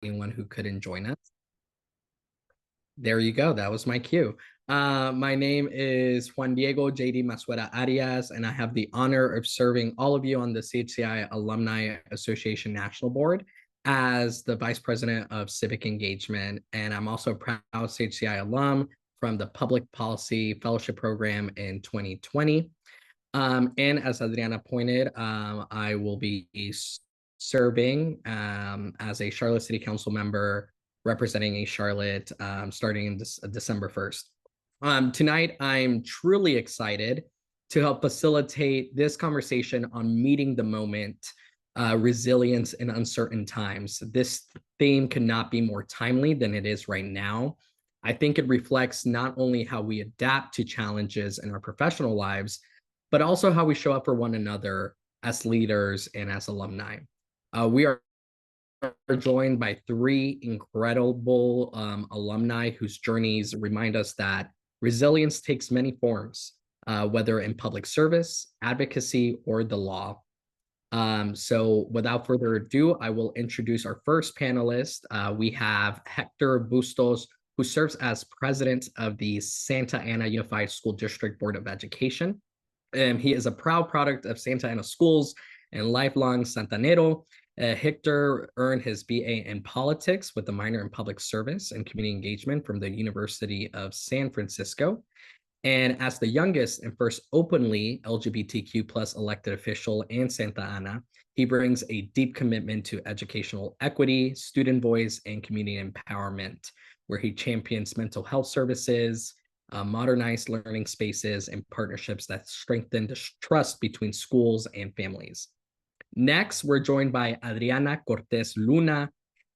anyone who couldn't join us. There you go. That was my cue. My name is Juan Diego JD Masuera Arias, and I have the honor of serving all of you on the CHCI Alumni Association National Board as the Vice President of Civic Engagement. And I'm also a proud CHCI alum from the Public Policy Fellowship Program in 2020. And as Adriana pointed, I will be serving as a Charlotte City Council member representing a Charlotte starting in December 1st. Tonight, I'm truly excited to help facilitate this conversation on meeting the moment, resilience in uncertain times. This theme could not be more timely than it is right now. I think it reflects not only how we adapt to challenges in our professional lives, but also how we show up for one another as leaders and as alumni. We are joined by three incredible alumni whose journeys remind us that resilience takes many forms, whether in public service, advocacy, or the law. So without further ado, I will introduce our first panelist. We have Hector Bustos, who serves as president of the Santa Ana Unified School District Board of Education. He is a proud product of Santa Ana schools and lifelong Santanero. Hector earned his BA in politics with a minor in public service and community engagement from the University of San Francisco. And as the youngest and first openly LGBTQ plus elected official in Santa Ana, he brings a deep commitment to educational equity, student voice, and community empowerment, where he champions mental health services, modernized learning spaces, and partnerships that strengthen the trust between schools and families. Next, we're joined by Adriana Cortez Luna,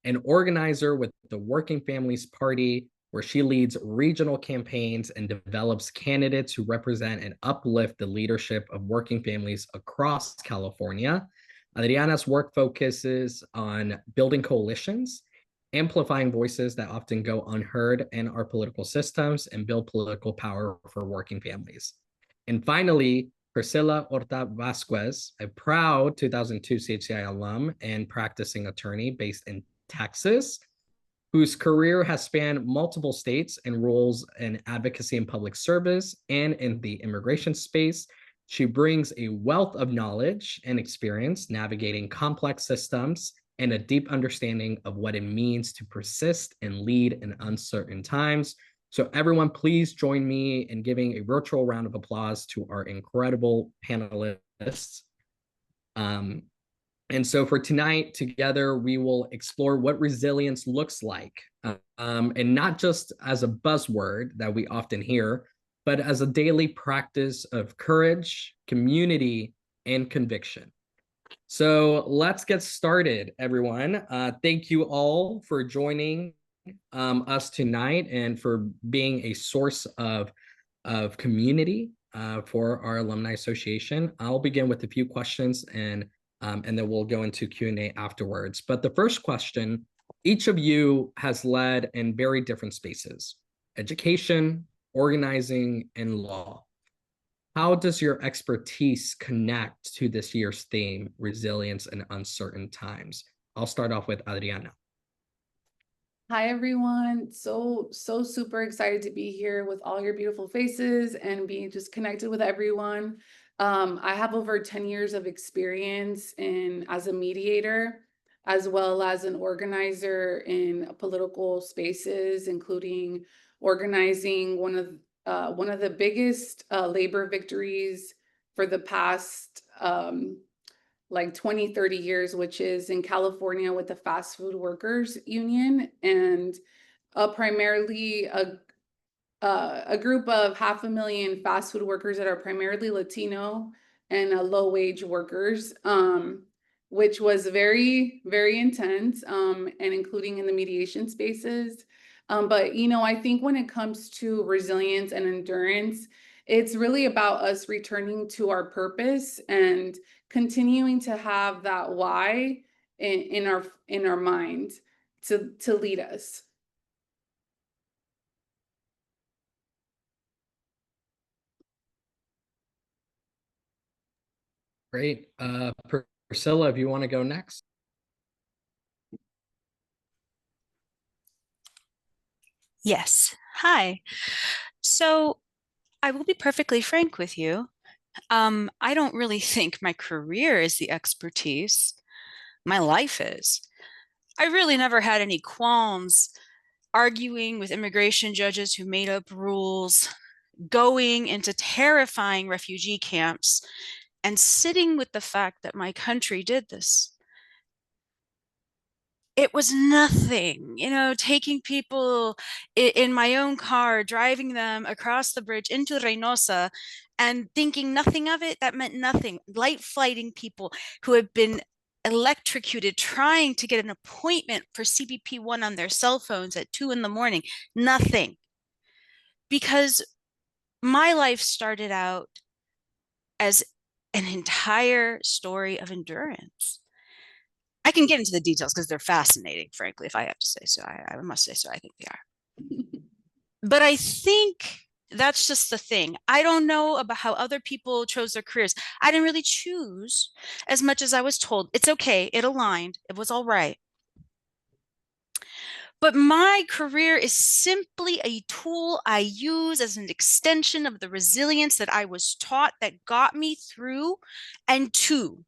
an organizer with the Working Families Party, where she leads regional campaigns and develops candidates who represent and uplift the leadership of working families across California. Adriana's work focuses on building coalitions, amplifying voices that often go unheard in our political systems, and build political power for working families. And finally, Priscilla Horta Vasquez, a proud 2002 CHCI alum and practicing attorney based in Texas, whose career has spanned multiple states and roles in advocacy and public service and in the immigration space. She brings a wealth of knowledge and experience navigating complex systems and a deep understanding of what it means to persist and lead in uncertain times. So everyone, please join me in giving a virtual round of applause to our incredible panelists. And so for tonight, together, we will explore what resilience looks like, and not just as a buzzword that we often hear, but as a daily practice of courage, community, and conviction. So let's get started, everyone. Thank you all for joining us tonight and for being a source of community for our Alumni Association. I'll begin with a few questions and then we'll go into Q&A afterwards. But the first question, each of you has led in very different spaces: education, organizing, and law. How does your expertise connect to this year's theme, resilience in uncertain times? I'll start off with Adriana. Hi, everyone. So super excited to be here with all your beautiful faces and be just connected with everyone. I have over 10 years of experience as a mediator, as well as an organizer in political spaces, including organizing one of the biggest labor victories for the past like 20, 30 years, which is in California with the Fast Food Workers Union, and primarily a group of 500,000 fast food workers that are primarily Latino and low-wage workers, which was very, very intense, and including in the mediation spaces. But, I think when it comes to resilience and endurance, it's really about us returning to our purpose and continuing to have that why in our mind to lead us. Great. Priscilla, if you want to go next. Yes. Hi. So I will be perfectly frank with you. I don't really think my career is the expertise. My life is. I really never had any qualms arguing with immigration judges who made up rules, going into terrifying refugee camps, and sitting with the fact that my country did this. It was nothing, taking people in my own car, driving them across the bridge into Reynosa and thinking nothing of it. That meant nothing. Light flighting people who have been electrocuted trying to get an appointment for CBP1 on their cell phones at 2 in the morning. Nothing. Because my life started out as an entire story of endurance. I can get into the details because they're fascinating, frankly, if I have to say so. I must say so. I think they are. But I think that's just the thing. I don't know about how other people chose their careers. I didn't really choose as much as I was told. It's okay. It aligned. It was all right. But my career is simply a tool I use as an extension of the resilience that I was taught that got me through and to,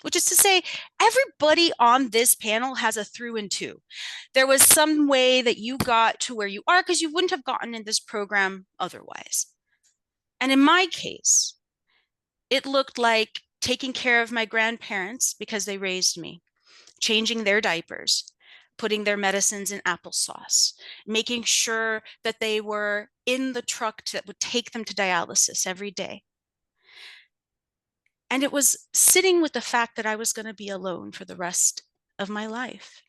which is to say, everybody on this panel has a through and to. There was some way that you got to where you are because you wouldn't have gotten in this program otherwise. And in my case, it looked like taking care of my grandparents because they raised me, changing their diapers, putting their medicines in applesauce, making sure that they were in the truck that would take them to dialysis every day. And it was sitting with the fact that I was going to be alone for the rest of my life.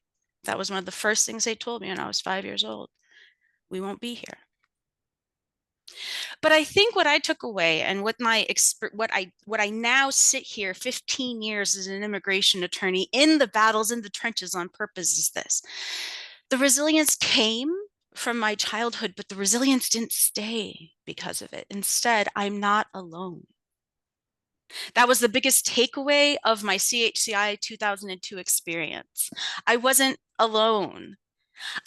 That was one of the first things they told me when I was 5 years old. We won't be here. But I think what I took away and what I now sit here 15 years as an immigration attorney in the battles in the trenches on purpose is this. The resilience came from my childhood, but the resilience didn't stay because of it. Instead, I'm not alone. That was the biggest takeaway of my CHCI 2002 experience. I wasn't alone.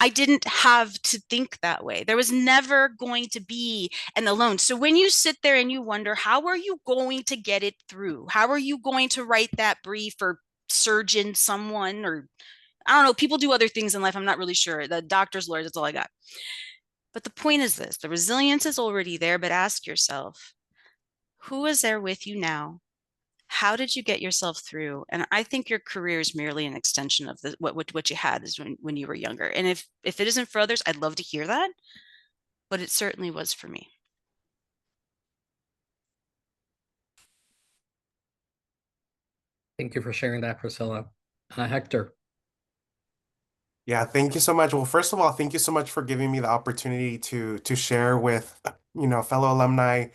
I didn't have to think that way. There was never going to be an alone. So when you sit there and you wonder, how are you going to get it through? How are you going to write that brief or surgeon someone or I don't know, people do other things in life. I'm not really sure. The doctor's lawyers, that's all I got. But the point is this, the resilience is already there, but ask yourself, who is there with you now? How did you get yourself through? And I think your career is merely an extension of what you had is when you were younger. And if it isn't for others, I'd love to hear that, but it certainly was for me. Thank you for sharing that, Priscilla. Hector. Yeah, thank you so much. Well, first of all, thank you so much for giving me the opportunity to share with, fellow alumni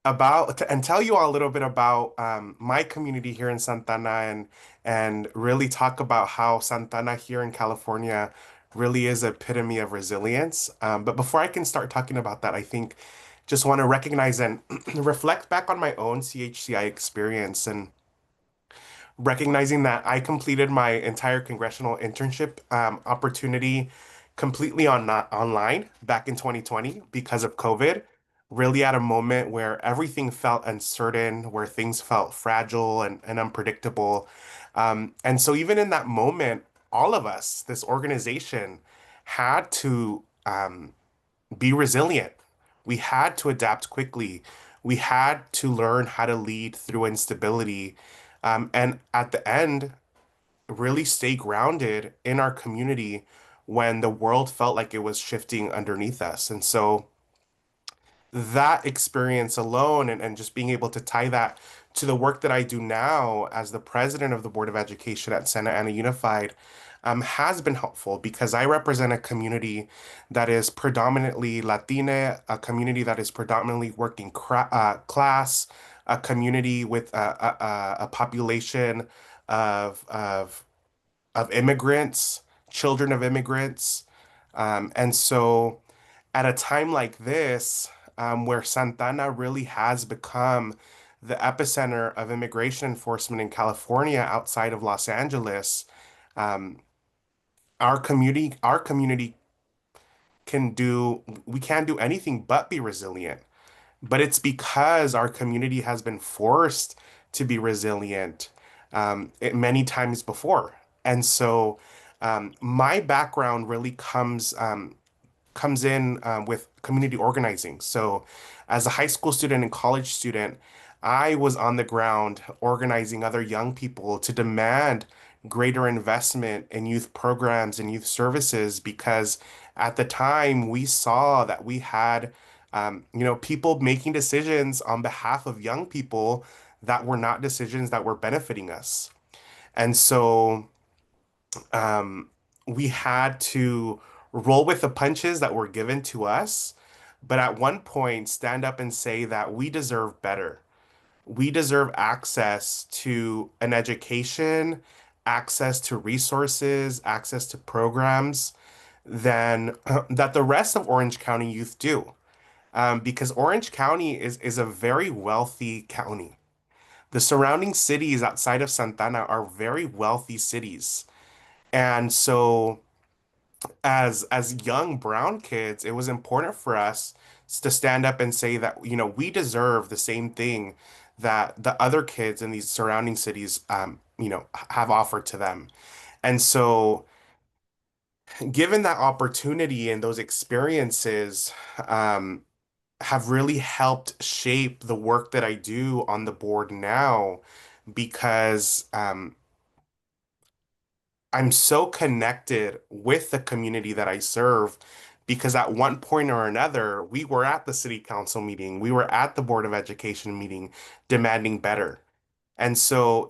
about and tell you all a little bit about my community here in Santana and really talk about how Santana here in California really is an epitome of resilience. But before I can start talking about that, I think just want to recognize and reflect back on my own CHCI experience and recognizing that I completed my entire congressional internship opportunity completely not online back in 2020 because of COVID. Really at a moment where everything felt uncertain, where things felt fragile and unpredictable. And so even in that moment, all of us, this organization, had to be resilient. We had to adapt quickly. We had to learn how to lead through instability. And at the end, really stay grounded in our community when the world felt like it was shifting underneath us. And so that experience alone and just being able to tie that to the work that I do now as the president of the Board of Education at Santa Ana Unified has been helpful because I represent a community that is predominantly Latina, a community that is predominantly working class, a community with a population of immigrants, children of immigrants. And so at a time like this, where Santana really has become the epicenter of immigration enforcement in California outside of Los Angeles, um, our community we can't do anything but be resilient. But it's because our community has been forced to be resilient many times before. And so my background really comes in with community organizing. So, as a high school student and college student, I was on the ground organizing other young people to demand greater investment in youth programs and youth services because at the time we saw that we had, people making decisions on behalf of young people that were not decisions that were benefiting us. And so, um, we had to roll with the punches that were given to us, but at one point stand up and say that we deserve better. We deserve access to an education, access to resources, access to programs than that the rest of Orange County youth do. Because Orange County is a very wealthy county. The surrounding cities outside of Santana are very wealthy cities. And so as young brown kids, it was important for us to stand up and say that, we deserve the same thing that the other kids in these surrounding cities, have offered to them. And so, given that opportunity and those experiences, have really helped shape the work that I do on the board now because I'm so connected with the community that I serve because at one point or another, we were at the city council meeting, we were at the Board of Education meeting demanding better. And so,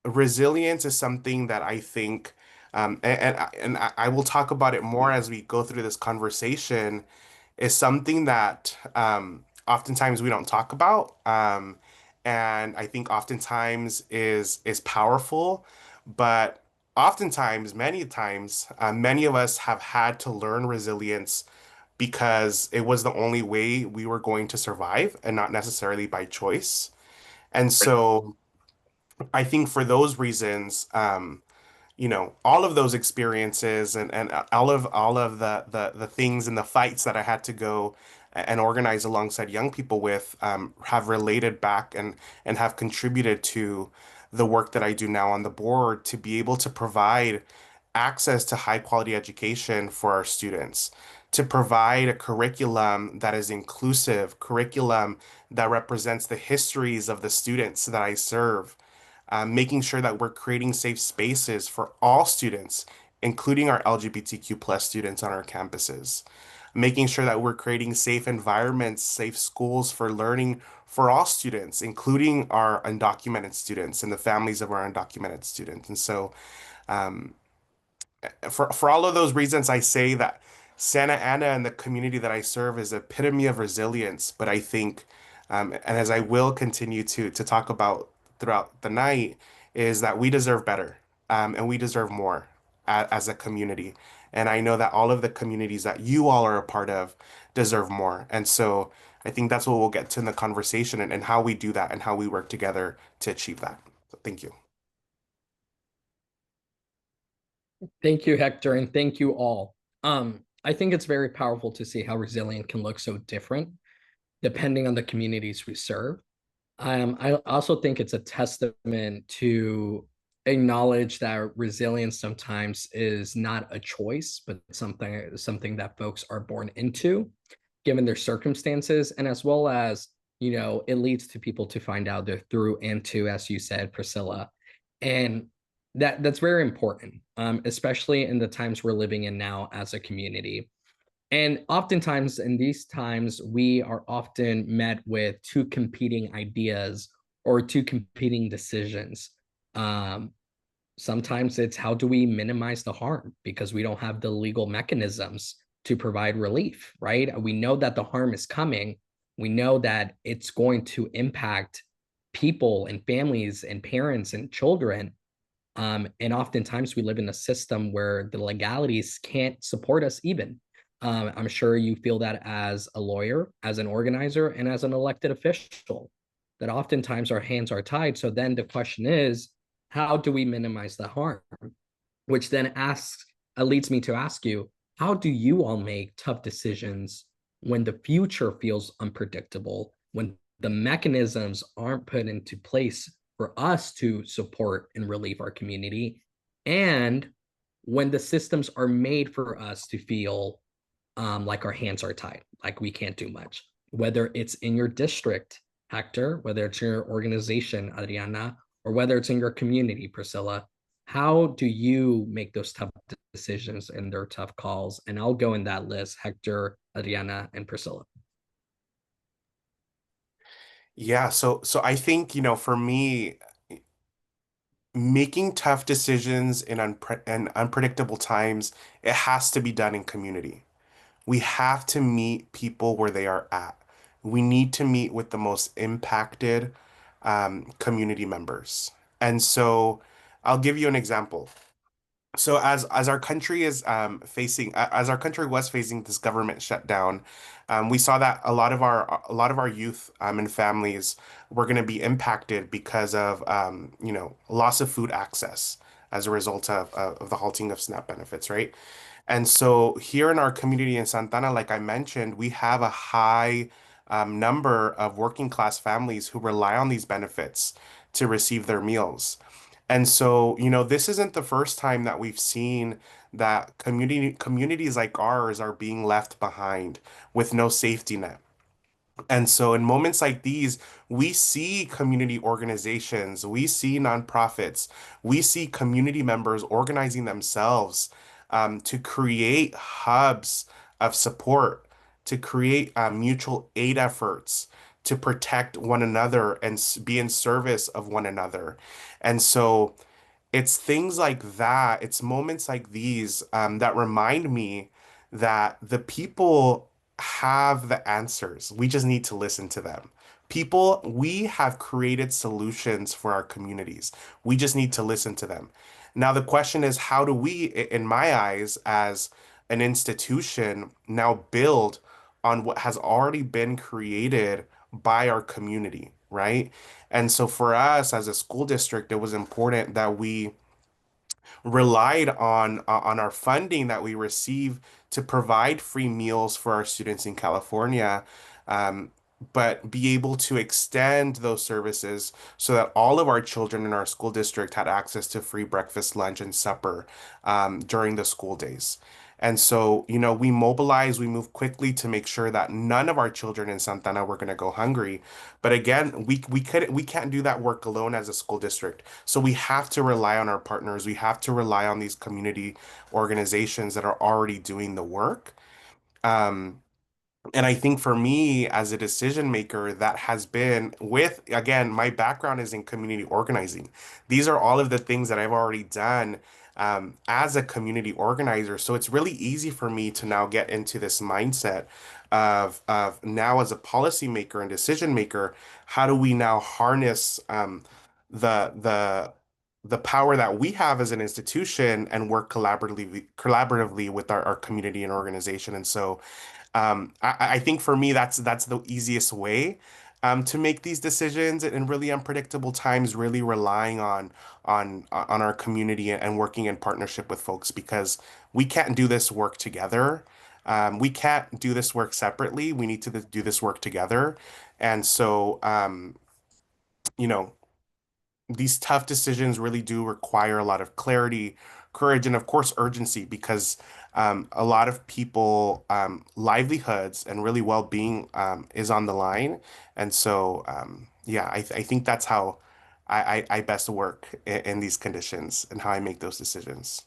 resilience is something that I think, and I will talk about it more as we go through this conversation, is something that oftentimes we don't talk about, and I think oftentimes is powerful, but oftentimes, many times, many of us have had to learn resilience because it was the only way we were going to survive, and not necessarily by choice. And so, I think for those reasons, all of those experiences and all of the things and the fights that I had to go and organize alongside young people with have related back and have contributed to the work that I do now on the board to be able to provide access to high quality education for our students, to provide a curriculum that is inclusive, curriculum that represents the histories of the students that I serve, making sure that we're creating safe spaces for all students, including our LGBTQ plus students on our campuses, making sure that we're creating safe environments, safe schools for learning for all students, including our undocumented students and the families of our undocumented students. And so, um, for all of those reasons, I say that Santa Ana and the community that I serve is epitome of resilience. But I think, and as I will continue to talk about throughout the night, is that we deserve better, and we deserve more as a community. And I know that all of the communities that you all are a part of deserve more. And so I think that's what we'll get to in the conversation and how we do that and how we work together to achieve that. So thank you. Thank you, Hector, and thank you all. I think it's very powerful to see how resilient can look so different depending on the communities we serve. I also think it's a testament to acknowledge that resilience sometimes is not a choice, but something that folks are born into, given their circumstances, and as well as it leads to people to find out they're through and to, as you said, Priscilla, and that's very important, especially in the times we're living in now as a community. And oftentimes in these times, we are often met with two competing ideas or two competing decisions. Um, Sometimes it's how do we minimize the harm because we don't have the legal mechanisms to provide relief, right? We know that the harm is coming. We know that it's going to impact people and families and parents and children. And oftentimes we live in a system where the legalities can't support us even. I'm sure you feel that as a lawyer, as an organizer, and as an elected official, that oftentimes our hands are tied. So then the question is, how do we minimize the harm? Which then leads me to ask you, how do you all make tough decisions when the future feels unpredictable, when the mechanisms aren't put into place for us to support and relieve our community, and when the systems are made for us to feel like our hands are tied, like we can't do much, whether it's in your district, Hector, whether it's in your organization, Adriana, or whether it's in your community, Priscilla. How do you make those tough decisions and their tough calls? And I'll go in that list: Hector, Adriana, and Priscilla. Yeah, so I think, for me, making tough decisions in unpredictable times, it has to be done in community. We have to meet people where they are at. We need to meet with the most impacted community members. And so I'll give you an example. So as our country is as our country was facing this government shutdown, we saw that a lot of our youth and families were going to be impacted because of loss of food access as a result of the halting of SNAP benefits, right? And so here in our community in Santana, like I mentioned, we have a high number of working class families who rely on these benefits to receive their meals. And so, this isn't the first time that we've seen that communities like ours are being left behind with no safety net. And so, in moments like these, we see community organizations, we see nonprofits, we see community members organizing themselves to create hubs of support, to create mutual aid efforts, to protect one another and be in service of one another. And so, it's things like that, it's moments like these that remind me that the people have the answers. We just need to listen to them. People, we have created solutions for our communities. We just need to listen to them. Now, the question is, how do we, in my eyes, as an institution, now build on what has already been created by our community, right? And so for us as a school district, it was important that we relied on our funding that we receive to provide free meals for our students in California, um, but be able to extend those services so that all of our children in our school district had access to free breakfast, lunch, and supper during the school days. And so, we mobilized, we moved quickly to make sure that none of our children in Santana were going to go hungry. But again, we can't do that work alone as a school district. So we have to rely on our partners. We have to rely on these community organizations that are already doing the work. Um, and I think for me as a decision maker, that has been with, again, my background is in community organizing. These are all of the things that I've already done as a community organizer. So it's really easy for me to now get into this mindset of now as a policymaker and decision maker, how do we now harness the the the power that we have as an institution and work collaboratively with our community and organization. And so I think for me, that's the easiest way to make these decisions in really unpredictable times, really relying on our community and working in partnership with folks because we can't do this work together. We can't do this work separately. We need to do this work together. And so, you know, these tough decisions really do require a lot of clarity, courage, and of course, urgency because a lot of people, livelihoods and really well-being is on the line. And so, yeah, I think that's how I best work in these conditions and how I make those decisions.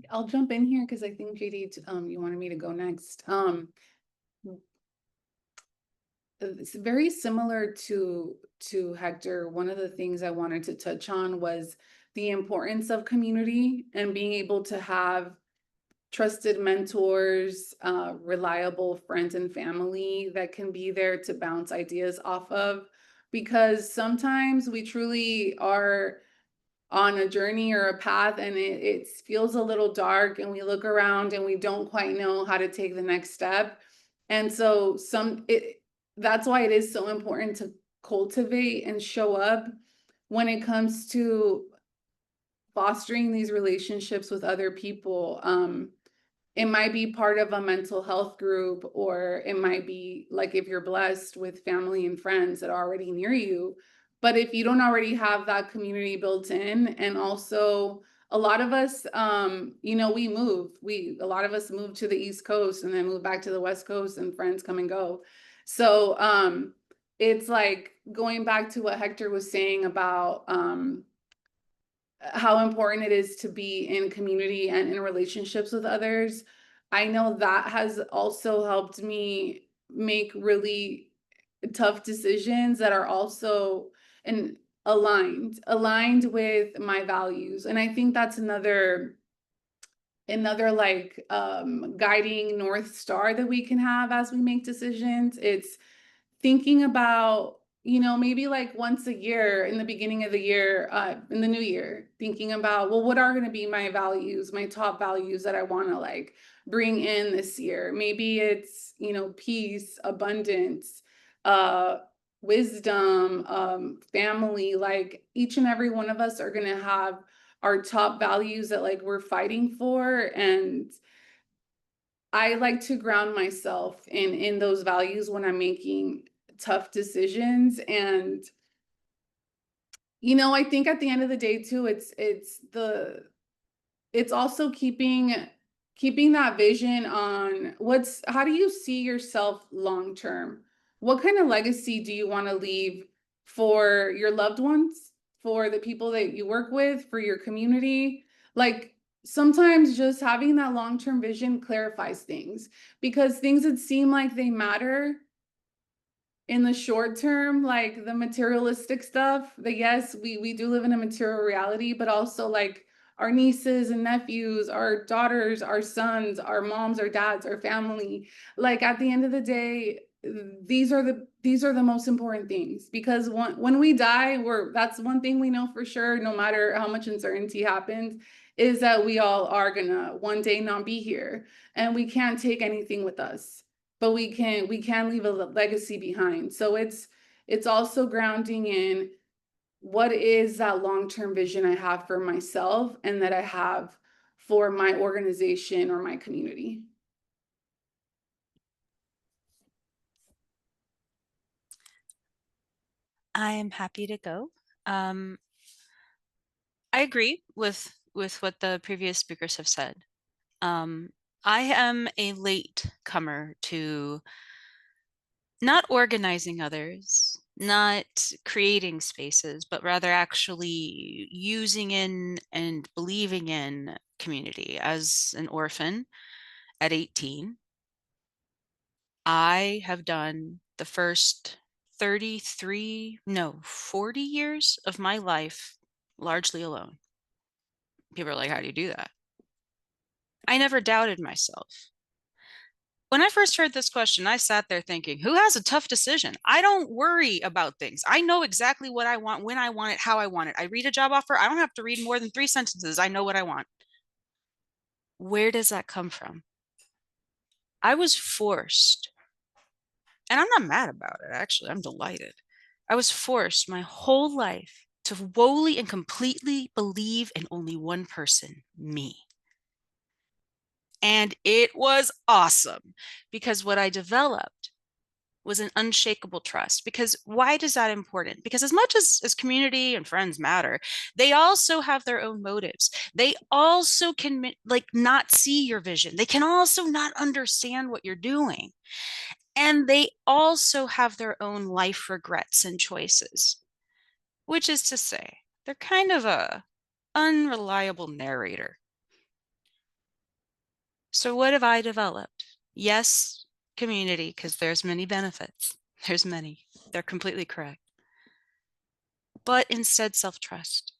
I'll jump in here because I think JD, you wanted me to go next. It's very similar to Hector. One of the things I wanted to touch on was the importance of community and being able to have trusted mentors, reliable friends and family that can be there to bounce ideas off of. Because sometimes we truly are on a journey or a path and it feels a little dark and we look around and we don't quite know how to take the next step. And so that's why it is so important to cultivate and show up when it comes to fostering these relationships with other people. It might be part of a mental health group, or it might be like if you're blessed with family and friends that are already near you. But if you don't already have that community built in, and also a lot of us, a lot of us move to the East Coast and then move back to the West Coast, and friends come and go. So it's like going back to what Hector was saying about how important it is to be in community and in relationships with others. I know that has also helped me make really tough decisions that are also and aligned with my values. And I think that's another like guiding North Star that we can have as we make decisions. It's thinking about, maybe like once a year in the beginning of the year, in the new year, thinking about, well, what are going to be my values, my top values that I want to like bring in this year? Maybe it's, peace, abundance, wisdom, family. Like each and every one of us are going to have our top values that like we're fighting for. And I like to ground myself in those values when I'm making tough decisions. And I think at the end of the day too, it's also keeping that vision on how do you see yourself long term? What kind of legacy do you want to leave for your loved ones, for the people that you work with, for your community? Like sometimes just having that long-term vision clarifies things, because things that seem like they matter in the short term, like the materialistic stuff, that yes, we do live in a material reality, but also like our nieces and nephews, our daughters, our sons, our moms, our dads, our family. Like at the end of the day, these are the most important things, because when we die, that's one thing we know for sure, no matter how much uncertainty happens, is that we all are gonna one day not be here, and we can't take anything with us, but we can leave a legacy behind. So it's also grounding in what is that long-term vision I have for myself and that I have for my organization or my community. I am happy to go. I agree with what the previous speakers have said. I am a late comer to not organizing others, not creating spaces, but rather actually using in and believing in community. As an orphan at 18, I have done the first 40 years of my life largely alone. People are like, how do you do that? I never doubted myself. When I first heard this question, I sat there thinking, who has a tough decision? I don't worry about things. I know exactly what I want, when I want it, how I want it. I read a job offer. I don't have to read more than 3 sentences. I know what I want. Where does that come from? I was forced, and I'm not mad about it, actually. I'm delighted. I was forced my whole life to wholly and completely believe in only one person, me. And it was awesome, because what I developed was an unshakable trust. Because why is that important? Because as much as community and friends matter, they also have their own motives. They also can like not see your vision. They can also not understand what you're doing. And they also have their own life regrets and choices, which is to say, they're kind of a unreliable narrator. So what have I developed? Yes, community, because there's many benefits. There's many. They're completely correct. But instead, self-trust.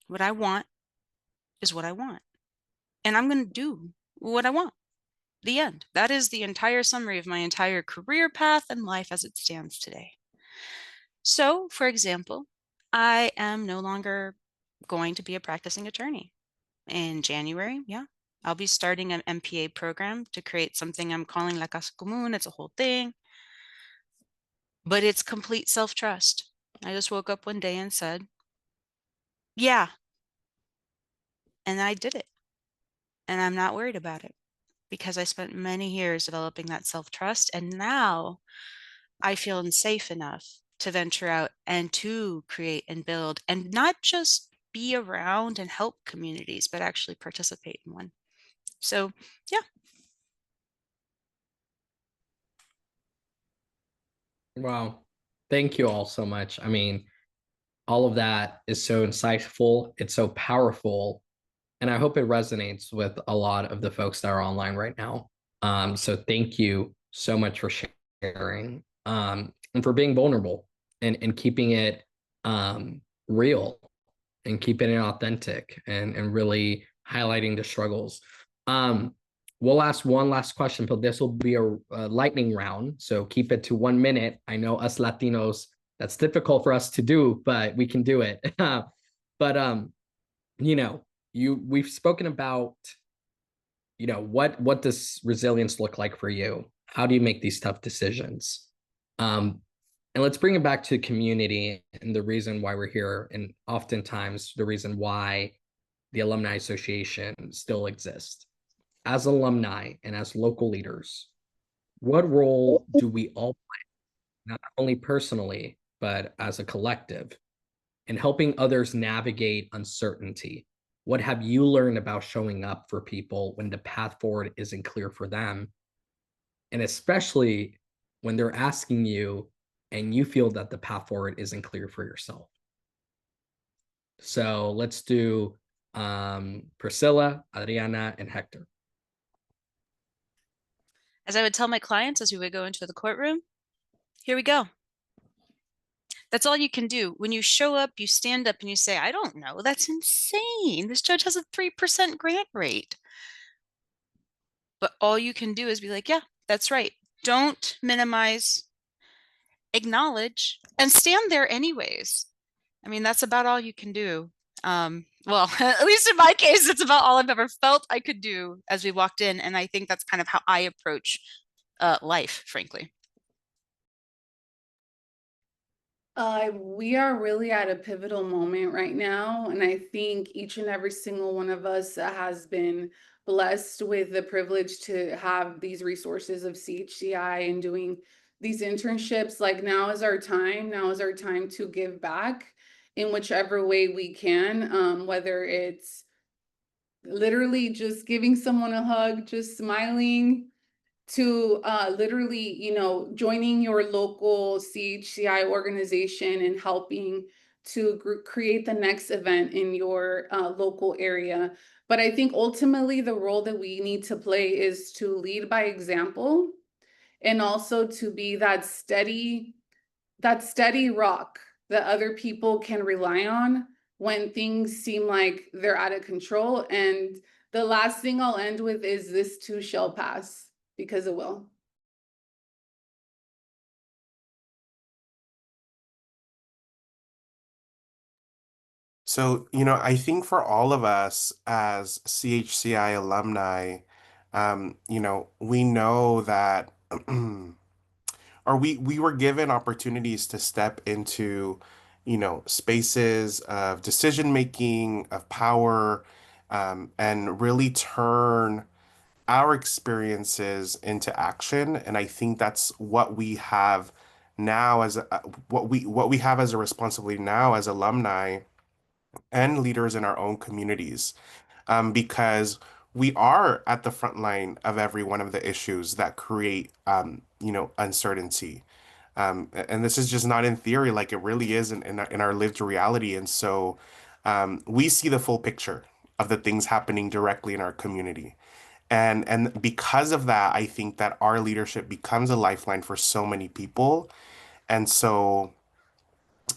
What I want is what I want. And I'm going to do what I want. The end. That is the entire summary of my entire career path and life as it stands today. So, for example, I am no longer going to be a practicing attorney. In January, yeah, I'll be starting an MPA program to create something I'm calling La Casa Común. It's a whole thing, but it's complete self-trust. I just woke up one day and said, yeah, And I did it. And I'm not worried about it because I spent many years developing that self-trust. And now I feel safe enough to venture out and to create and build and not just be around and help communities, but actually participate in one. So, yeah. Wow. Thank you all so much. I mean, all of that is so insightful. It's so powerful. And I hope it resonates with a lot of the folks that are online right now. So thank you so much for sharing, and for being vulnerable, and keeping it real, and keeping it authentic, and really highlighting the struggles. Um, we'll ask one last question, but this will be a lightning round. So keep it to 1 minute. I know us Latinos, that's difficult for us to do, but we can do it. But you know, we've spoken about, what does resilience look like for you? How do you make these tough decisions? Um, and let's bring it back to community and the reason why we're here, and oftentimes the reason why the Alumni Association still exists. As alumni and as local leaders, what role do we all play, not only personally, but as a collective, in helping others navigate uncertainty? What have you learned about showing up for people when the path forward isn't clear for them? And especially when they're asking you and you feel that the path forward isn't clear for yourself. So let's do Priscilla, Adriana, and Hector. As I would tell my clients as we would go into the courtroom, here we go. That's all you can do. When you show up, you stand up and you say, I don't know, that's insane. This judge has a 3% grant rate. But all you can do is be like, yeah, that's right. Don't minimize, acknowledge, and stand there anyways. I mean, that's about all you can do. Well, at least in my case, it's about all I've ever felt I could do as we walked in. And I think that's kind of how I approach life, frankly. We are really at a pivotal moment right now, and I think each and every single one of us has been blessed with the privilege to have these resources of CHCI and doing these internships. Like, now is our time. Now is our time to give back in whichever way we can, whether it's literally just giving someone a hug, just smiling, to literally, joining your local CHCI organization and helping to create the next event in your local area. But I think ultimately the role that we need to play is to lead by example, and also to be that steady rock that other people can rely on when things seem like they're out of control. And the last thing I'll end with is, this too shall pass, because it will. So, I think for all of us as CHCI alumni, we know that, or we were given opportunities to step into, spaces of decision making, of power, and really turn our experiences into action. And I think that's what we have now what we have as a responsibility now as alumni and leaders in our own communities, because we are at the front line of every one of the issues that create, uncertainty. And this is just not in theory, like it really is in our lived reality. And so we see the full picture of the things happening directly in our community. And because of that, I think that our leadership becomes a lifeline for so many people. And so,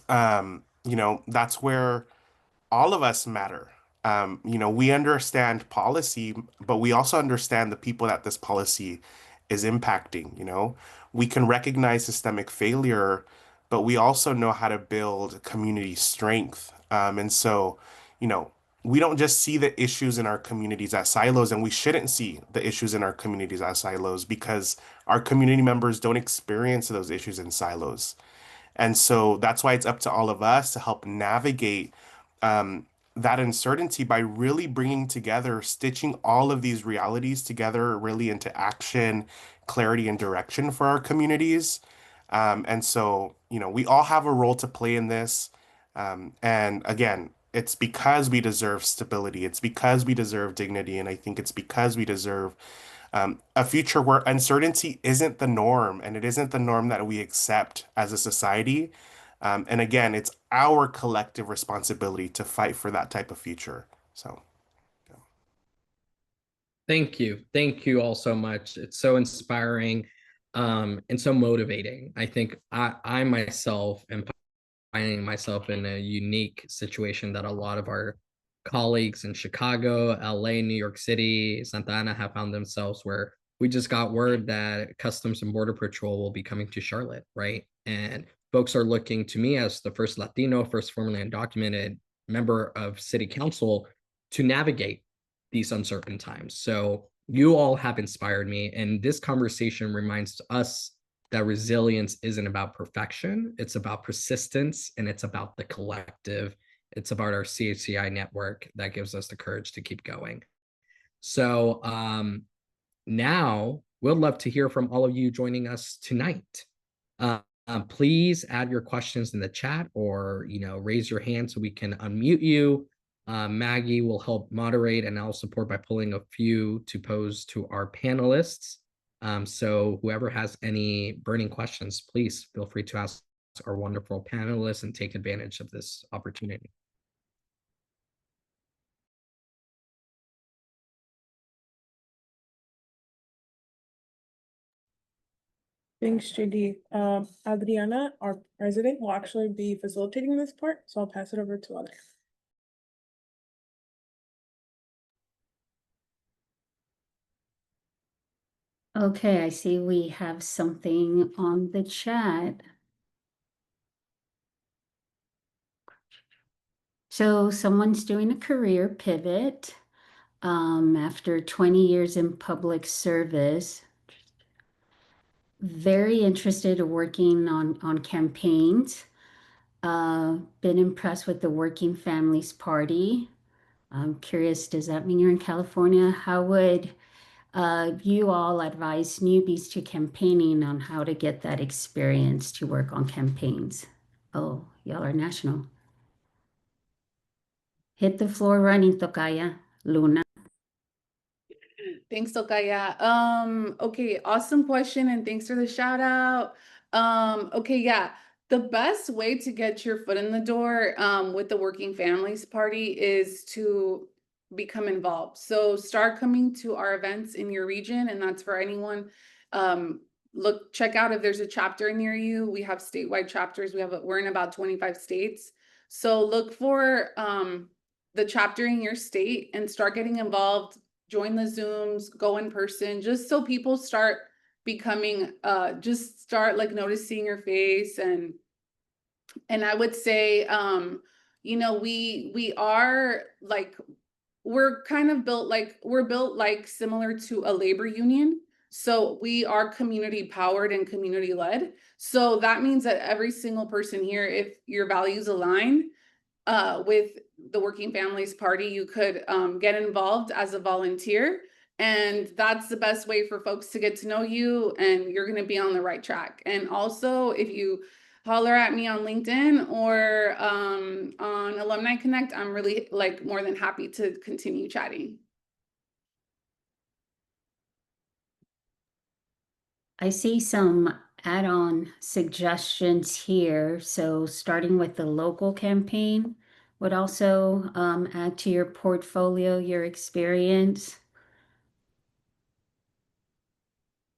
that's where all of us matter. We understand policy, but we also understand the people that this policy is impacting. We can recognize systemic failure, but we also know how to build community strength. And so, you know, we don't just see the issues in our communities as silos, and we shouldn't see the issues in our communities as silos because our community members don't experience those issues in silos. And so that's why it's up to all of us to help navigate that uncertainty by really bringing together, stitching all of these realities together, really into action, clarity, and direction for our communities. And so, we all have a role to play in this. And again, it's because we deserve stability. It's because we deserve dignity. And I think it's because we deserve a future where uncertainty isn't the norm, and it isn't the norm that we accept as a society. And again, it's our collective responsibility to fight for that type of future. So, Thank you. Thank you all so much. It's so inspiring and so motivating. I think I myself am finding myself in a unique situation that a lot of our colleagues in Chicago, LA, New York City, Santa Ana have found themselves, where we just got word that Customs and Border Patrol will be coming to Charlotte, right? And folks are looking to me as the first Latino, first formally undocumented member of city council to navigate these uncertain times. So you all have inspired me, and this conversation reminds us that resilience isn't about perfection. It's about persistence, and it's about the collective. It's about our CHCI network that gives us the courage to keep going. So now we'd love to hear from all of you joining us tonight. Please add your questions in the chat, or raise your hand so we can unmute you. Maggie will help moderate, and I'll support by pulling a few to pose to our panelists. So whoever has any burning questions, please feel free to ask our wonderful panelists and take advantage of this opportunity. Thanks, JD. Adriana, our president, will actually be facilitating this part, so I'll pass it over to Adriana. Okay, I see we have something on the chat. So someone's doing a career pivot after 20 years in public service. Very interested in working on campaigns. Been impressed with the Working Families Party. I'm curious, does that mean you're in California? How would you all advise newbies to campaigning on how to get that experience to work on campaigns? Oh, y'all are national. Hit the floor running, Tocaya. Luna. Thanks, Tokaya. Okay, awesome question, and thanks for the shout out. Okay, yeah. The best way to get your foot in the door with the Working Families Party is to become involved. So start coming to our events in your region, and that's for anyone. Check out if there's a chapter near you. We have statewide chapters. We're in about 25 states. So look for the chapter in your state and start getting involved. Join the Zooms, go in person, just so people start becoming, just start like noticing your face. And I would say, we are like, we're kind of built like similar to a labor union. So we are community powered and community led. So that means that every single person here, if your values align, with the Working Families Party, you could get involved as a volunteer. And that's the best way for folks to get to know you, and you're going to be on the right track. And also, if you holler at me on LinkedIn or on Alumni Connect, I'm really more than happy to continue chatting. I see some add-on suggestions here. So starting with the local campaign would also add to your portfolio, your experience.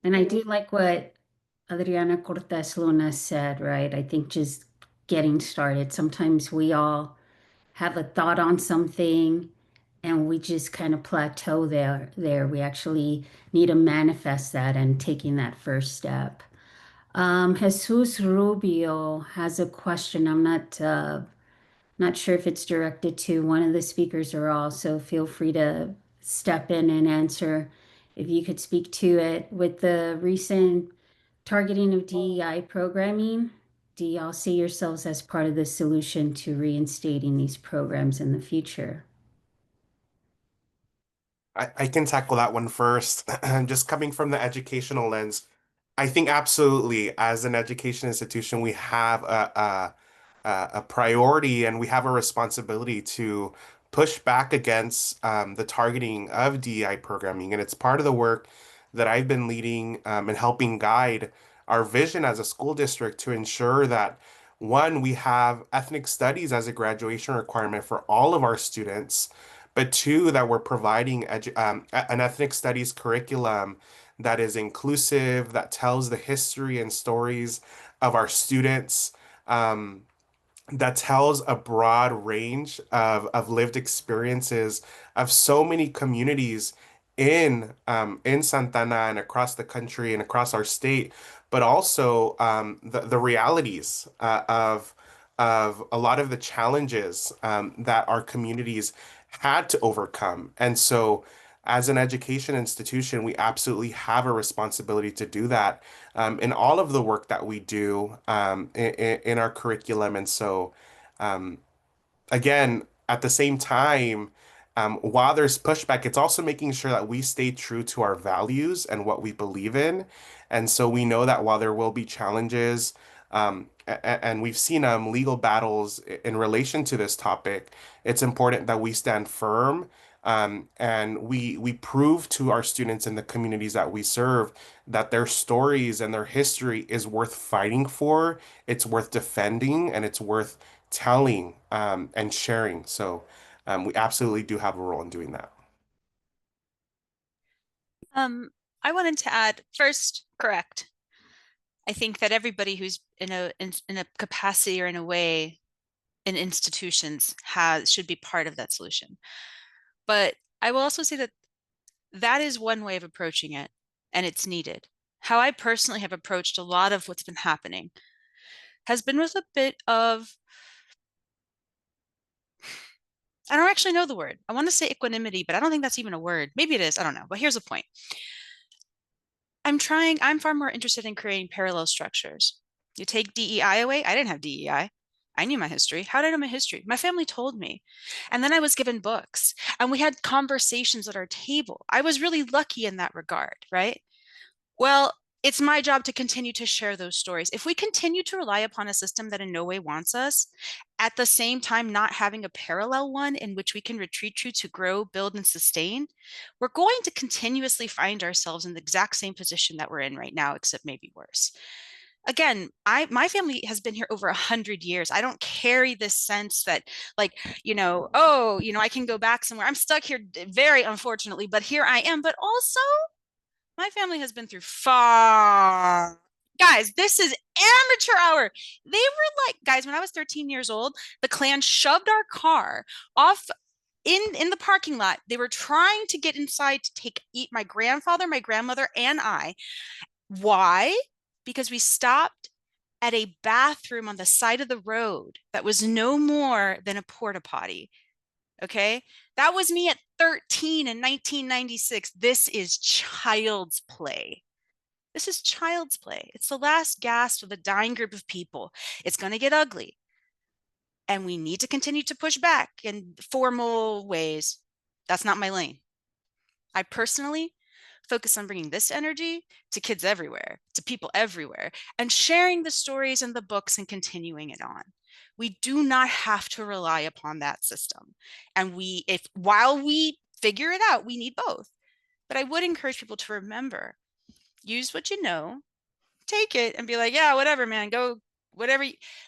And I do like what Adriana Cortés Luna said, right? I think just getting started. Sometimes we all have a thought on something and we just kind of plateau there. We actually need to manifest that and taking that first step. Jesus Rubio has a question. I'm not sure if it's directed to one of the speakers or all, so feel free to step in and answer if you could speak to it. With the recent targeting of DEI programming, do y'all see yourselves as part of the solution to reinstating these programs in the future? I can tackle that one first. Just coming from the educational lens, I think absolutely, as an education institution, we have a priority and we have a responsibility to push back against the targeting of DEI programming. And it's part of the work that I've been leading and helping guide our vision as a school district to ensure that, one, we have ethnic studies as a graduation requirement for all of our students, but two, that we're providing an ethnic studies curriculum that is inclusive, that tells the history and stories of our students. That tells a broad range of lived experiences of so many communities in Santana and across the country and across our state, but also the realities of a lot of the challenges that our communities had to overcome. And so, as an education institution, we absolutely have a responsibility to do that in all of the work that we do in our curriculum. And so, um, again, at the same time, while there's pushback, it's also making sure that we stay true to our values and what we believe in. And so we know that while there will be challenges, and we've seen legal battles in relation to this topic, it's important that we stand firm. And we prove to our students in the communities that we serve that their stories and their history is worth fighting for, it's worth defending, and it's worth telling and sharing. So we absolutely do have a role in doing that. I wanted to add first, correct. I think that everybody who's in a capacity or in a way in institutions should be part of that solution. But I will also say that that is one way of approaching it, and it's needed. How I personally have approached a lot of what's been happening has been with a bit of, I don't actually know the word. I want to say equanimity, but I don't think that's even a word. Maybe it is. I don't know. But here's the point. I'm far more interested in creating parallel structures. You take DEI away. I didn't have DEI. I knew my history. How did I know my history? My family told me. And then I was given books and we had conversations at our table. I was really lucky in that regard, right? Well, it's my job to continue to share those stories. If we continue to rely upon a system that in no way wants us, at the same time not having a parallel one in which we can retreat to grow, build, and sustain, we're going to continuously find ourselves in the exact same position that we're in right now, except maybe worse. Again, my family has been here over 100 years. I don't carry this sense that, like, I can go back somewhere. I'm stuck here very unfortunately, but here I am. But also, my family has been through far. Guys, this is amateur hour. They were like, guys, when I was 13 years old, the Klan shoved our car off in the parking lot. They were trying to get inside to eat my grandfather, my grandmother, and I. Why? Because we stopped at a bathroom on the side of the road that was no more than a porta potty. Okay. That was me at 13 in 1996. This is child's play. This is child's play. It's the last gasp of a dying group of people. It's going to get ugly. And we need to continue to push back in formal ways. That's not my lane. I personally focus on bringing this energy to kids everywhere, to people everywhere, and sharing the stories and the books and continuing it on. We do not have to rely upon that system. And while we figure it out, we need both. But I would encourage people to remember, use what you know, take it and be like, yeah, whatever, man, go, whatever.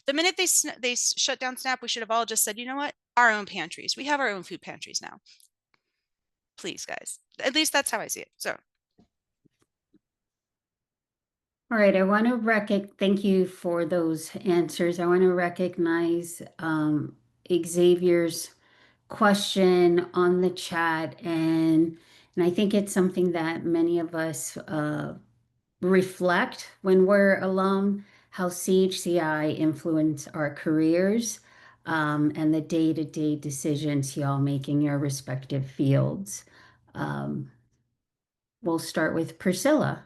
The minute they shut down SNAP, we should have all just said, you know what? Our own pantries. We have our own food pantries now. Please, guys. At least that's how I see it. So. All right, I want to thank you for those answers. I want to recognize Xavier's question on the chat, and I think it's something that many of us reflect when we're alum, how CHCI influence our careers and the day-to-day decisions y'all make in your respective fields. We'll start with Priscilla.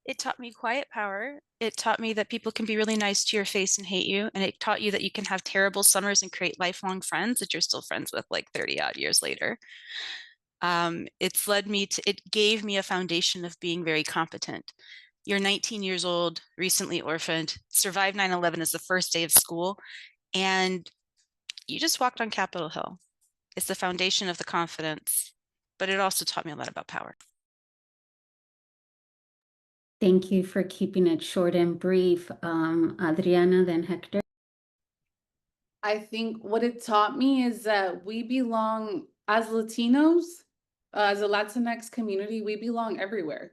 It taught me quiet power. It taught me that people can be really nice to your face and hate you. And it taught you that you can have terrible summers and create lifelong friends that you're still friends with like 30 odd years later. It gave me a foundation of being very competent. You're 19 years old, recently orphaned, survived 9/11 as the first day of school, and you just walked on Capitol Hill. It's the foundation of the confidence, but it also taught me a lot about power. Thank you for keeping it short and brief. Adriana, then Hector. I think what it taught me is that we belong as Latinos, as a Latinx community, we belong everywhere.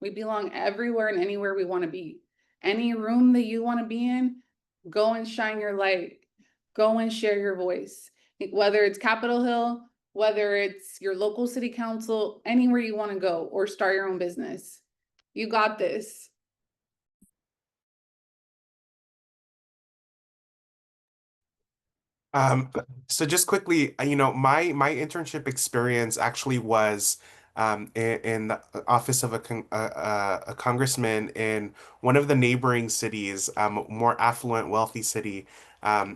We belong everywhere and anywhere we want to be. Any room that you want to be in, go and shine your light. Go and share your voice. Whether it's Capitol Hill, whether it's your local city council, anywhere you want to go or start your own business. You got this. So just quickly, my internship experience actually was in the office of a congressman in one of the neighboring cities, more affluent, wealthy city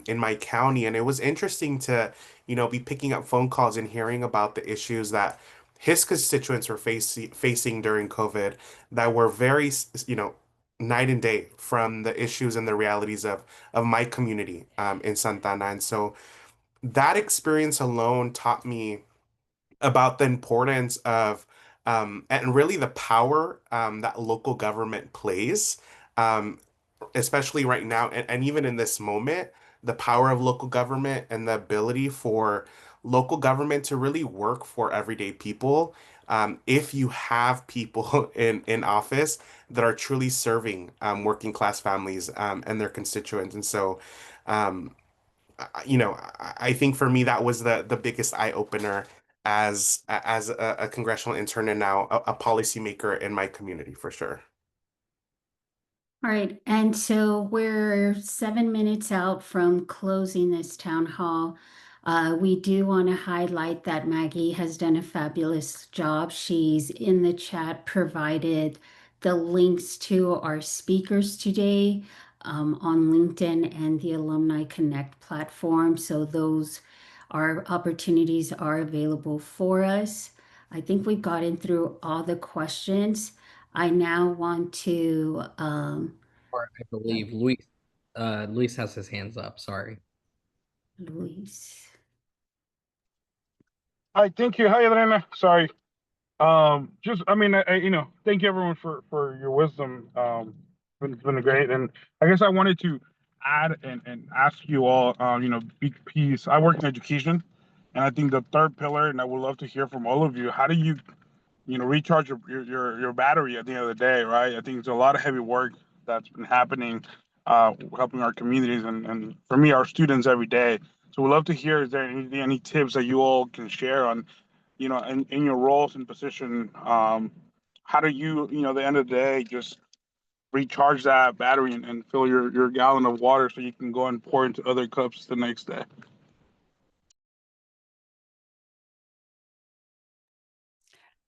in my county, and it was interesting to, be picking up phone calls and hearing about the issues that his constituents were facing during COVID that were very, night and day from the issues and the realities of my community in Santa Ana. And so that experience alone taught me about the importance of and really the power that local government plays, um, especially right now and even in this moment, the power of local government and the ability for local government to really work for everyday people. If you have people in office that are truly serving working class families and their constituents. And so, um, I think for me that was the biggest eye opener as a congressional intern and now a policymaker in my community for sure. All right, and so we're 7 minutes out from closing this town hall. We do want to highlight that Maggie has done a fabulous job. She's in the chat provided the links to our speakers today on LinkedIn and the Alumni Connect platform. So those opportunities are available for us. I think we've gotten through all the questions. I now want to, Or I believe Luis has his hands up. Sorry. Luis. Hi, thank you. Hi, Adriana. Sorry. I mean, thank you everyone for your wisdom. It's been great. And I guess I wanted to add and ask you all, big piece. I work in education, and I think the third pillar, and I would love to hear from all of you, how do you, recharge your battery at the end of the day, right? I think it's a lot of heavy work that's been happening, helping our communities and for me, our students every day. So we'd love to hear, is there any tips that you all can share on, in your roles and position, how do you, at the end of the day, just recharge that battery and fill your gallon of water so you can go and pour into other cups the next day?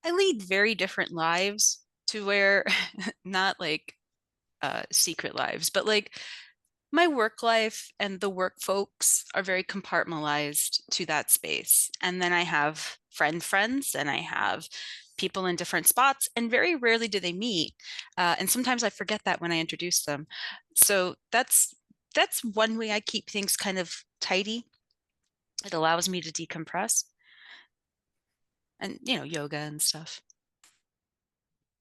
I lead very different lives to where not like secret lives, but like my work life and the work folks are very compartmentalized to that space. And then I have friends and I have people in different spots, and very rarely do they meet. And sometimes I forget that when I introduce them. So that's one way I keep things kind of tidy. It allows me to decompress and, yoga and stuff.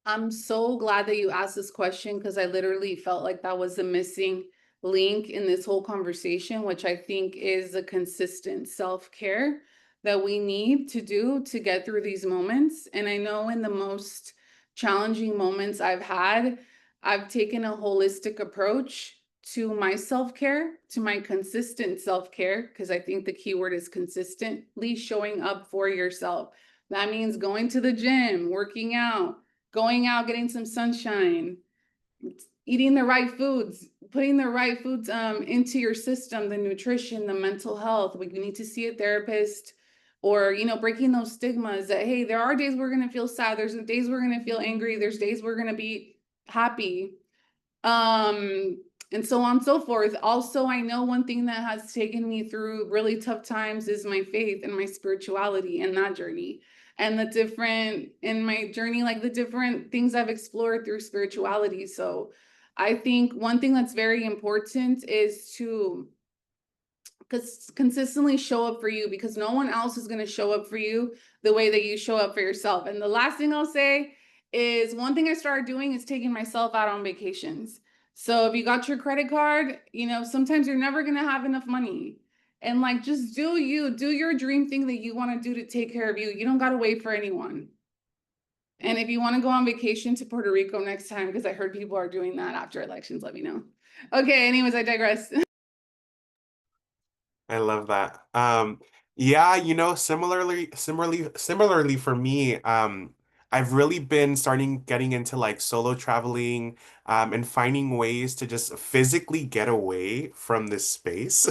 I'm so glad that you asked this question because I literally felt like that was the missing link in this whole conversation, which I think is a consistent self-care that we need to do to get through these moments. And I know in the most challenging moments I've had, I've taken a holistic approach to my self-care, to my consistent self-care, because I think the key word is consistently showing up for yourself. That means going to the gym, working out, going out, getting some sunshine, eating the right foods, putting the right foods into your system, the nutrition, the mental health. We need to see a therapist, or breaking those stigmas that, hey, there are days we're going to feel sad, there's days we're going to feel angry, there's days we're going to be happy, and so on and so forth. Also, I know one thing that has taken me through really tough times is my faith and my spirituality and that journey. And the different in my journey, like the different things I've explored through spirituality. So I think one thing that's very important is to consistently show up for you, because no one else is going to show up for you the way that you show up for yourself. And the last thing I'll say is, one thing I started doing is taking myself out on vacations. So if you got your credit card, you know, sometimes you're never going to have enough money. And like, just do your dream thing that you want to do to take care of you. You don't got to wait for anyone. And if you want to go on vacation to Puerto Rico next time, because I heard people are doing that after elections, let me know. Okay, anyways, I digress. I love that. Yeah, you know, similarly for me, I've really been starting getting into like solo traveling, and finding ways to just physically get away from this space,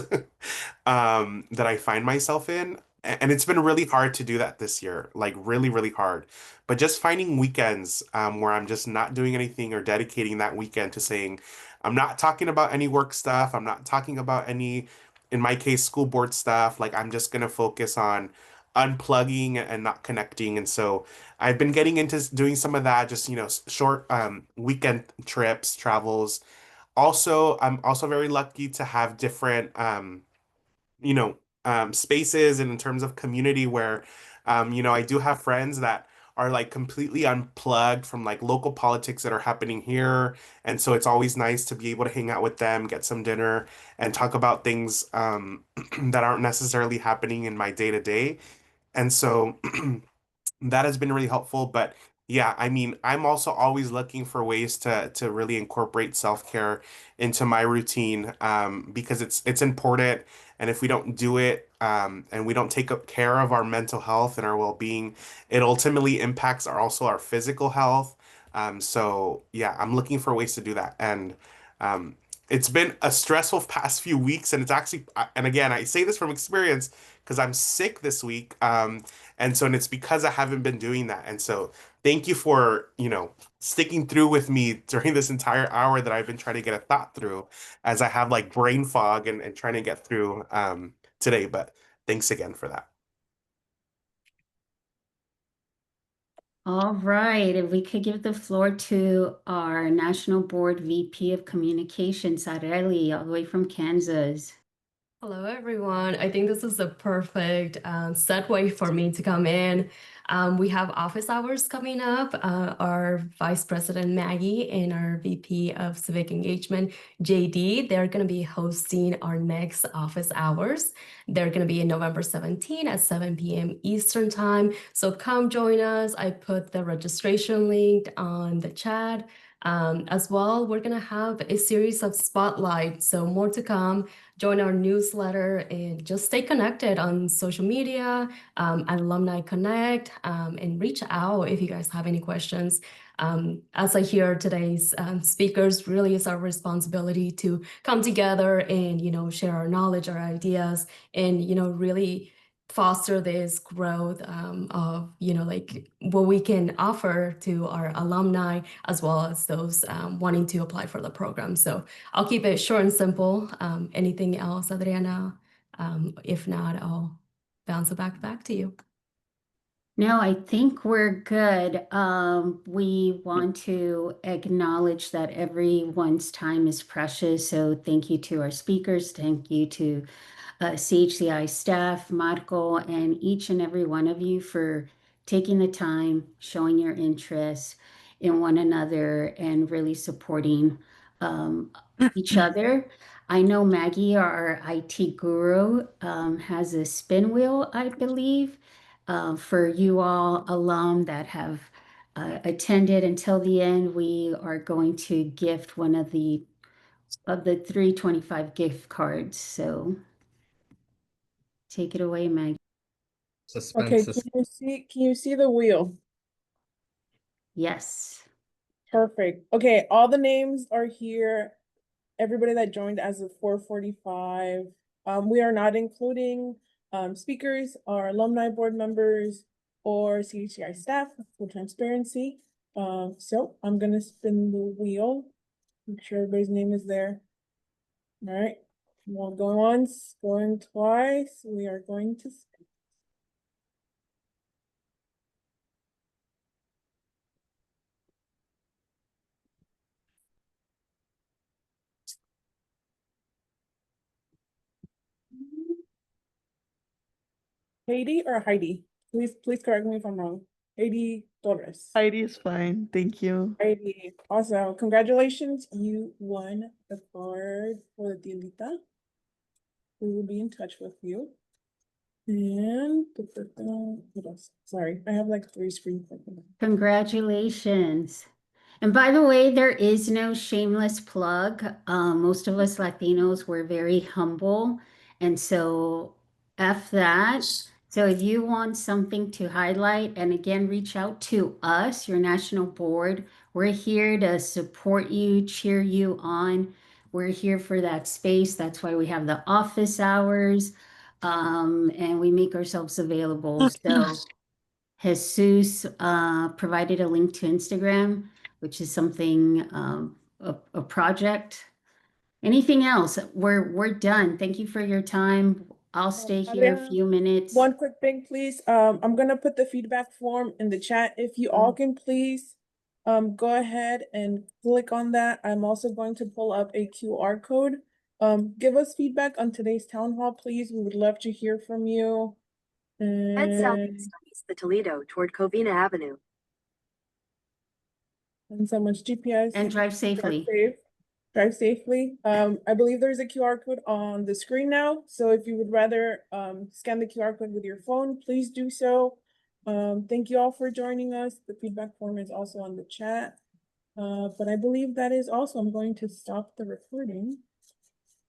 that I find myself in. And it's been really hard to do that this year, like really, really hard. But just finding weekends, where I'm just not doing anything or dedicating that weekend to saying, I'm not talking about any work stuff. I'm not talking about any, in my case, school board stuff. Like I'm just gonna focus on unplugging and not connecting. And so I've been getting into doing some of that, just, you know, short weekend trips, travels. Also, I'm also very lucky to have different you know, spaces and in terms of community where, you know, I do have friends that are like completely unplugged from like local politics that are happening here. And so it's always nice to be able to hang out with them, get some dinner, and talk about things that aren't necessarily happening in my day to day. And so that has been really helpful. But yeah, I mean, I'm also always looking for ways to really incorporate self-care into my routine, because it's important. And if we don't do it, and we don't take up care of our mental health and our well-being, it ultimately impacts our physical health. So yeah, I'm looking for ways to do that. And um, it's been a stressful past few weeks, and it's actually, and again, I say this from experience because I'm sick this week. And it's because I haven't been doing that. And so thank you for, you know, sticking through with me during this entire hour that I've been trying to get a thought through, as I have like brain fog and trying to get through today. But thanks again for that. All right, if we could give the floor to our National Board VP of Communications, Areli, all the way from Kansas. Hello, everyone. I think this is a perfect segue for me to come in. We have office hours coming up. Our Vice President Maggie and our VP of Civic Engagement, JD, they're going to be hosting our next office hours. They're going to be in November 17 at 7 p.m. Eastern Time. So come join us. I put the registration link on the chat. As well, we're going to have a series of spotlights, so more to come. Join our newsletter and just stay connected on social media, at Alumni Connect, and reach out if you guys have any questions. As I hear today's speakers, really is our responsibility to come together and, you know, share our knowledge, our ideas, and, you know, really foster this growth of, you know, like what we can offer to our alumni as well as those wanting to apply for the program. So I'll keep it short and simple. Anything else, Adriana? If not, I'll bounce it back to you. No, I think we're good. We want to acknowledge that everyone's time is precious. So thank you to our speakers. Thank you to CHCI staff, Marco, and each and every one of you for taking the time, showing your interest in one another, and really supporting each other. I know Maggie, our IT guru, has a spin wheel, I believe, for you all alum that have attended until the end. We are going to gift one of the 325 gift cards. So take it away, Maggie. Okay, Suspense. can you see the wheel? Yes. Perfect. Okay, all the names are here. Everybody that joined as of 4:45. We are not including speakers or alumni board members or CHCI staff, full transparency. So I'm gonna spin the wheel. Make sure everybody's name is there. All right, we'll go once, going twice. We are going to spin. Heidi or Heidi? Please correct me if I'm wrong. Heidi Torres. Heidi is fine. Thank you. Heidi, awesome. Congratulations. You won the card for the tiendita. We will be in touch with you. And what else? Sorry, I have like 3 screens open. Congratulations. And by the way, there is no shameless plug. Most of us Latinos, we're very humble. And so F that. So if you want something to highlight, and again, reach out to us, your national board. We're here to support you, cheer you on. We're here for that space. That's why we have the office hours. And we make ourselves available. So Jesus provided a link to Instagram, which is something, a project. Anything else? We're done. Thank you for your time. I'll stay here a Adriana, few minutes. one quick thing, please. I'm gonna put the feedback form in the chat. If you all can please go ahead and click on that. I'm also going to pull up a QR code. Give us feedback on today's town hall, please. We would love to hear from you. Head southeast on East the Toledo toward Covina Avenue. And someone's GPS. And drive safely. Drive safely. I believe there's a QR code on the screen now. So if you would rather scan the QR code with your phone, please do so. Thank you all for joining us. The feedback form is also on the chat. But I believe that is also, I'm going to stop the recording.